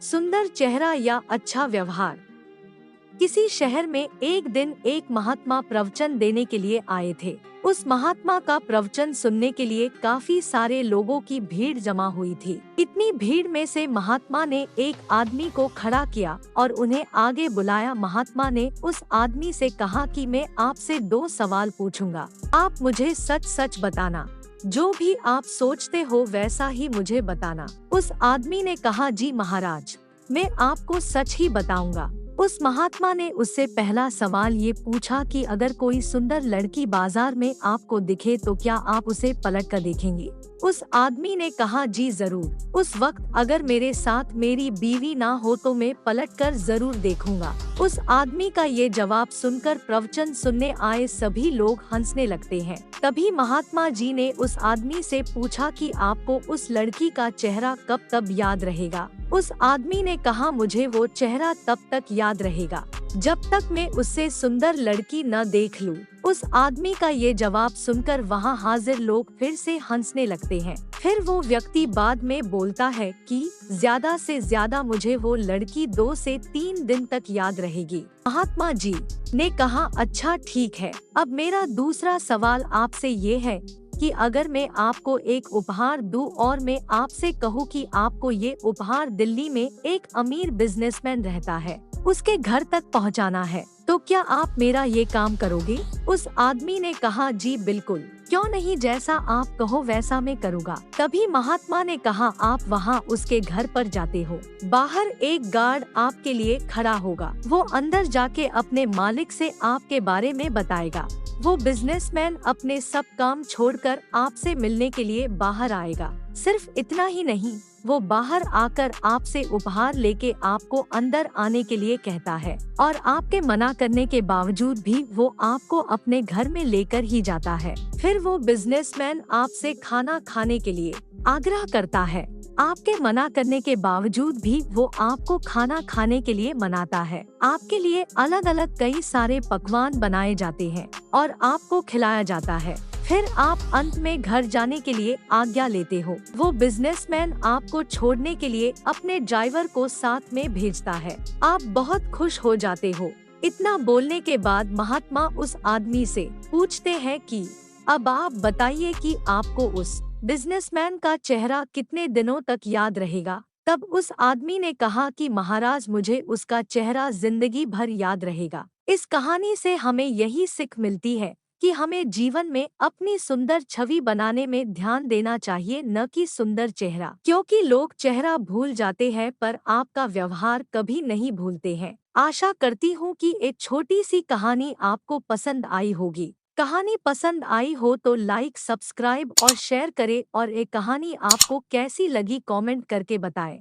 सुंदर चेहरा या अच्छा व्यवहार। किसी शहर में एक दिन एक महात्मा प्रवचन देने के लिए आए थे। उस महात्मा का प्रवचन सुनने के लिए काफी सारे लोगों की भीड़ जमा हुई थी। इतनी भीड़ में से महात्मा ने एक आदमी को खड़ा किया और उन्हें आगे बुलाया। महात्मा ने उस आदमी से कहा कि मैं आपसे 2 सवाल पूछूंगा, आप मुझे सच सच बताना, जो भी आप सोचते हो वैसा ही मुझे बताना। उस आदमी ने कहा, जी महाराज, मैं आपको सच ही बताऊंगा। उस महात्मा ने उससे पहला सवाल ये पूछा कि अगर कोई सुंदर लड़की बाजार में आपको दिखे तो क्या आप उसे पलट कर देखेंगे? उस आदमी ने कहा, जी जरूर। उस वक्त अगर मेरे साथ मेरी बीवी ना हो तो मैं पलट कर जरूर देखूंगा। उस आदमी का ये जवाब सुनकर प्रवचन सुनने आए सभी लोग हंसने लगते हैं। तभी महात्मा जी ने उस आदमी से पूछा कि आपको उस लड़की का चेहरा कब तक याद रहेगा? उस आदमी ने कहा, मुझे वो चेहरा तब तक याद रहेगा जब तक मैं उससे सुंदर लड़की न देख लूं। उस आदमी का ये जवाब सुनकर वहाँ हाजिर लोग फिर से हंसने लगते हैं। फिर वो व्यक्ति बाद में बोलता है कि ज्यादा से ज्यादा मुझे वो लड़की 2 से 3 दिन तक याद रहेगी। महात्मा जी ने कहा, अच्छा ठीक है, अब मेरा दूसरा सवाल आपसे ये है कि अगर मैं आपको एक उपहार दूं और मैं आपसे कहूं कि आपको ये उपहार दिल्ली में एक अमीर बिजनेसमैन रहता है, उसके घर तक पहुंचाना है, तो क्या आप मेरा ये काम करोगे? उस आदमी ने कहा, जी बिल्कुल, क्यों नहीं, जैसा आप कहो वैसा मैं करूँगा। तभी महात्मा ने कहा, आप वहाँ उसके घर पर जाते हो, बाहर एक गार्ड आपके लिए खड़ा होगा, वो अंदर जाके अपने मालिक से आपके बारे में बताएगा। वो बिजनेसमैन अपने सब काम छोड़कर आपसे मिलने के लिए बाहर आएगा। सिर्फ इतना ही नहीं, वो बाहर आकर आपसे उपहार लेके आपको अंदर आने के लिए कहता है और आपके मना करने के बावजूद भी वो आपको अपने घर में लेकर ही जाता है। फिर वो बिजनेसमैन आपसे खाना खाने के लिए आग्रह करता है। आपके मना करने के बावजूद भी वो आपको खाना खाने के लिए मनाता है। आपके लिए अलग अलग कई सारे पकवान बनाए जाते हैं और आपको खिलाया जाता है। फिर आप अंत में घर जाने के लिए आज्ञा लेते हो। वो बिजनेसमैन आपको छोड़ने के लिए अपने ड्राइवर को साथ में भेजता है। आप बहुत खुश हो जाते हो। इतना बोलने के बाद महात्मा उस आदमी से पूछते हैं कि अब आप बताइए कि आपको उस बिजनेसमैन का चेहरा कितने दिनों तक याद रहेगा? तब उस आदमी ने कहा कि महाराज, मुझे उसका चेहरा जिंदगी भर याद रहेगा। इस कहानी से हमें यही सीख मिलती है कि हमें जीवन में अपनी सुंदर छवि बनाने में ध्यान देना चाहिए, न कि सुंदर चेहरा, क्योंकि लोग चेहरा भूल जाते हैं पर आपका व्यवहार कभी नहीं भूलते हैं। आशा करती हूँ कि एक छोटी सी कहानी आपको पसंद आई होगी। कहानी पसंद आई हो तो लाइक, सब्सक्राइब और शेयर करें और एक कहानी आपको कैसी लगी कमेंट करके बताएं।